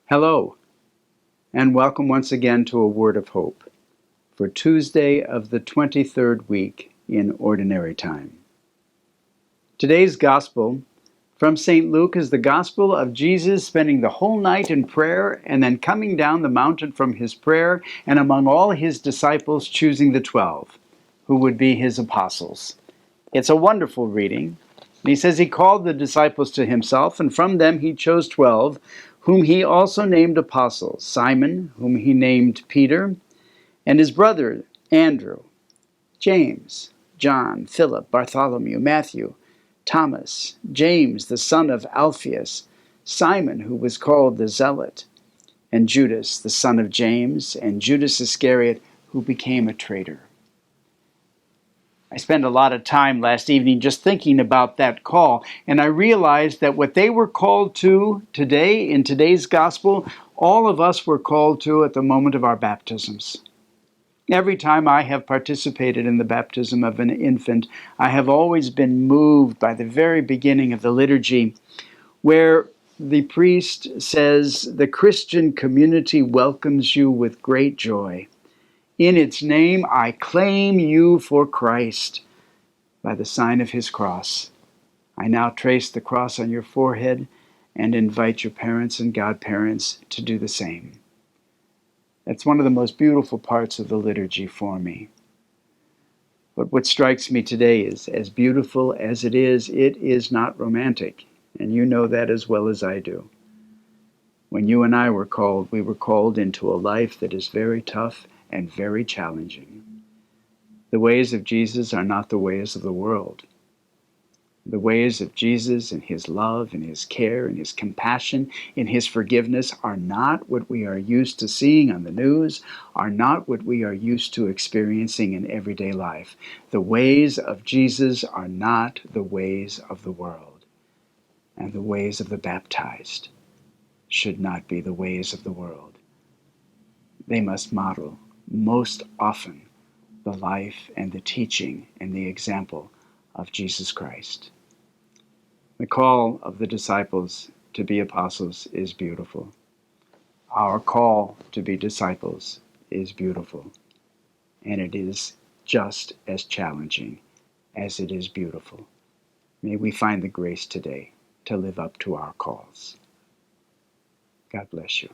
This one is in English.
Hello, and welcome once again to A Word of Hope for Tuesday of the 23rd week in Ordinary Time. Today's Gospel from St. Luke is the Gospel of Jesus spending the whole night in prayer and then coming down the mountain from his prayer and among all his disciples choosing the 12, who would be his apostles. It's a wonderful reading. He says he called the disciples to himself, and from them he chose 12, whom he also named apostles: Simon, whom he named Peter, and his brother Andrew, James, John, Philip, Bartholomew, Matthew, Thomas, James, the son of Alphaeus, Simon, who was called the Zealot, and Judas, the son of James, and Judas Iscariot, who became a traitor. I spent a lot of time last evening just thinking about that call, and I realized that what they were called to today, in today's gospel, all of us were called to at the moment of our baptisms. Every time I have participated in the baptism of an infant, I have always been moved by the very beginning of the liturgy, where the priest says, "The Christian community welcomes you with great joy. In its name I claim you for Christ. By the sign of his cross, I now trace the cross on your forehead and invite your parents and godparents to do the same." That's one of the most beautiful parts of the liturgy for me. But what strikes me today is, as beautiful as it is not romantic, and you know that as well as I do. When you and I were called, we were called into a life that is very tough and very challenging. The ways of Jesus are not the ways of the world. The ways of Jesus and his love and his care and his compassion and his forgiveness are not what we are used to seeing on the news, are not what we are used to experiencing in everyday life. The ways of Jesus are not the ways of the world, and the ways of the baptized should not be the ways of the world. They must model most often the life and the teaching and the example of Jesus Christ. The call of the disciples to be apostles is beautiful. Our call to be disciples is beautiful, and it is just as challenging as it is beautiful. May we find the grace today to live up to our calls. God bless you.